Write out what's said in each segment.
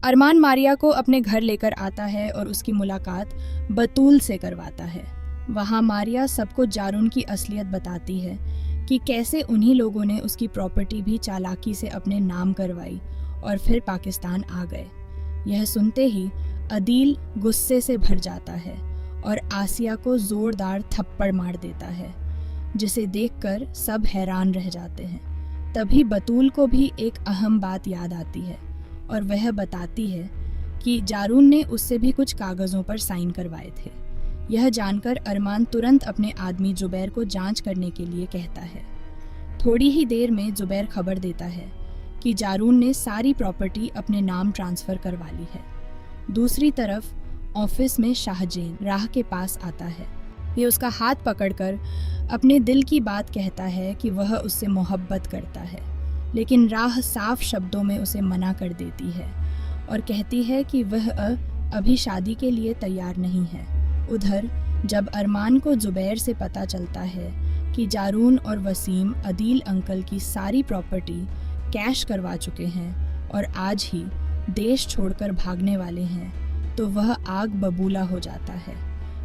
अरमान मारिया को अपने घर लेकर आता है और उसकी मुलाकात बतूल से करवाता है। वहाँ मारिया सबको जारून की असलियत बताती है कि कैसे उन्हीं लोगों ने उसकी प्रॉपर्टी भी चालाकी से अपने नाम करवाई और फिर पाकिस्तान आ गए। यह सुनते ही अदील गुस्से से भर जाता है और आसिया को जोरदार थप्पड़ मार देता है, जिसे देखकर सब हैरान रह जाते हैं। तभी बतूल को भी एक अहम बात याद आती है और वह बताती है कि जारून ने उससे भी कुछ कागज़ों पर साइन करवाए थे। यह जानकर अरमान तुरंत अपने आदमी जुबैर को जांच करने के लिए कहता है। थोड़ी ही देर में जुबैर खबर देता है कि जारून ने सारी प्रॉपर्टी अपने नाम ट्रांसफ़र करवा ली है। दूसरी तरफ ऑफिस में शाहजेन राह के पास आता है। ये उसका हाथ पकड़कर अपने दिल की बात कहता है कि वह उससे मोहब्बत करता है, लेकिन राह साफ शब्दों में उसे मना कर देती है और कहती है कि वह अभी शादी के लिए तैयार नहीं है। उधर जब अरमान को जुबैर से पता चलता है कि जारून और वसीम अदील अंकल की सारी प्रॉपर्टी कैश करवा चुके हैं और आज ही देश छोड़कर भागने वाले हैं, तो वह आग बबूला हो जाता है।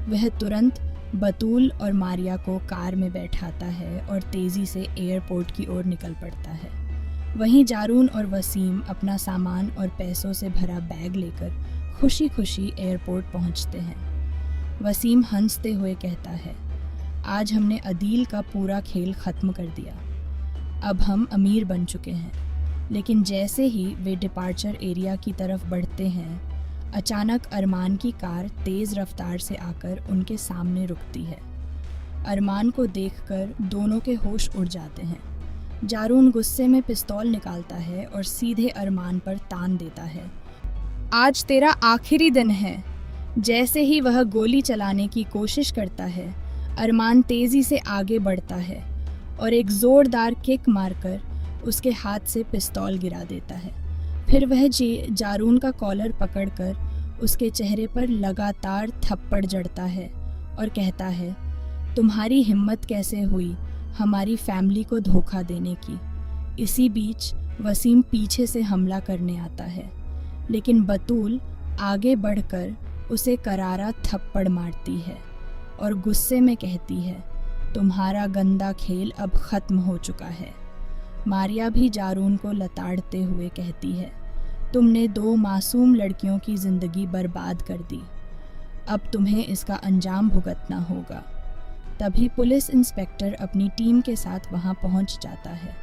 वह तुरंत बतूल और मारिया को कार में बैठाता है और तेज़ी से एयरपोर्ट की ओर निकल पड़ता है। वहीं जारून और वसीम अपना सामान और पैसों से भरा बैग लेकर खुशी खुशी एयरपोर्ट पहुंचते हैं। वसीम हंसते हुए कहता है, आज हमने अदील का पूरा खेल ख़त्म कर दिया। अब हम अमीर बन चुके हैं। लेकिन जैसे ही वे डिपार्चर एरिया की तरफ बढ़ते हैं, अचानक अरमान की कार तेज़ रफ्तार से आकर उनके सामने रुकती है। अरमान को देखकर दोनों के होश उड़ जाते हैं। जारून गुस्से में पिस्तौल निकालता है और सीधे अरमान पर तान देता है। आज तेरा आखिरी दिन है। जैसे ही वह गोली चलाने की कोशिश करता है, अरमान तेज़ी से आगे बढ़ता है और एक ज़ोरदार किक मारकर उसके हाथ से पिस्तौल गिरा देता है। फिर वह जारून का कॉलर पकड़कर उसके चेहरे पर लगातार थप्पड़ जड़ता है और कहता है, तुम्हारी हिम्मत कैसे हुई हमारी फैमिली को धोखा देने की। इसी बीच वसीम पीछे से हमला करने आता है, लेकिन बतूल आगे बढ़कर उसे करारा थप्पड़ मारती है और गुस्से में कहती है, तुम्हारा गंदा खेल अब ख़त्म हो चुका है। मारिया भी जारून को लताड़ते हुए कहती है, तुमने 2 मासूम लड़कियों की ज़िंदगी बर्बाद कर दी। अब तुम्हें इसका अंजाम भुगतना होगा। तभी पुलिस इंस्पेक्टर अपनी टीम के साथ वहां पहुंच जाता है,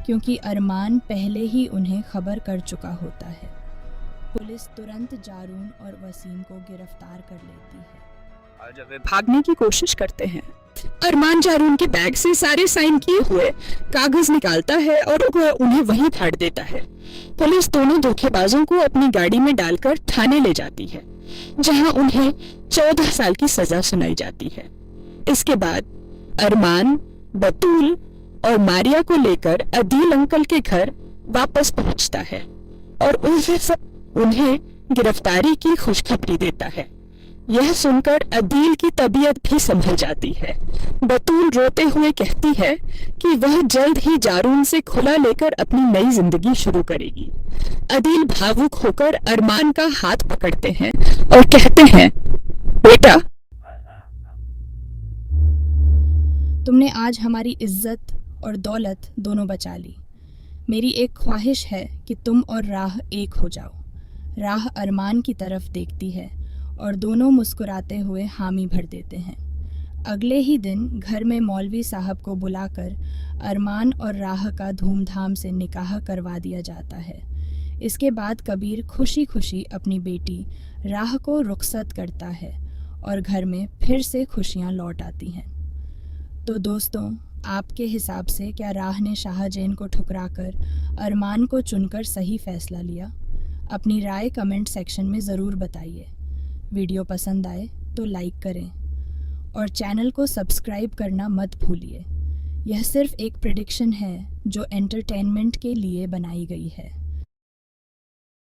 क्योंकि अरमान पहले ही उन्हें खबर कर चुका होता है। पुलिस तुरंत जारून और वसीम को गिरफ्तार कर लेती है। और जब वे भागने की कोशिश करते हैं, अरमान जारून के बैग से सारे साइन किए हुए कागज निकालता है और उन्हें वहीं फाड़ देता है। पुलिस दोनों धोखेबाजों को अपनी गाड़ी में डालकर थाने ले जाती है, जहां उन्हें 14 साल की सजा सुनाई जाती है। इसके बाद अरमान, बतूल और मारिया को लेकर अदील अंकल के घर वापस पहुंचता है और उन्हें गिरफ्तारी की खुशखबरी देता है। यह सुनकर अदील की तबीयत भी संभल जाती है। बतूल रोते हुए कहती है कि वह जल्द ही जारून से खुला लेकर अपनी नई जिंदगी शुरू करेगी। अदील भावुक होकर अरमान का हाथ पकड़ते हैं और कहते हैं, बेटा, तुमने आज हमारी इज्जत और दौलत दोनों बचा ली। मेरी एक ख्वाहिश है कि तुम और राह एक हो जाओ। राह अरमान की तरफ देखती है और दोनों मुस्कुराते हुए हामी भर देते हैं। अगले ही दिन घर में मौलवी साहब को बुलाकर अरमान और राह का धूमधाम से निकाह करवा दिया जाता है। इसके बाद कबीर खुशी खुशी अपनी बेटी राह को रुखसत करता है और घर में फिर से खुशियां लौट आती हैं। तो दोस्तों, आपके हिसाब से क्या राह ने शाहजेन को ठुकराकर अरमान को चुनकर सही फैसला लिया? अपनी राय कमेंट सेक्शन में ज़रूर बताइए। वीडियो पसंद आए तो लाइक करें और चैनल को सब्सक्राइब करना मत भूलिए। यह सिर्फ एक प्रेडिक्शन है जो एंटरटेनमेंट के लिए बनाई गई है।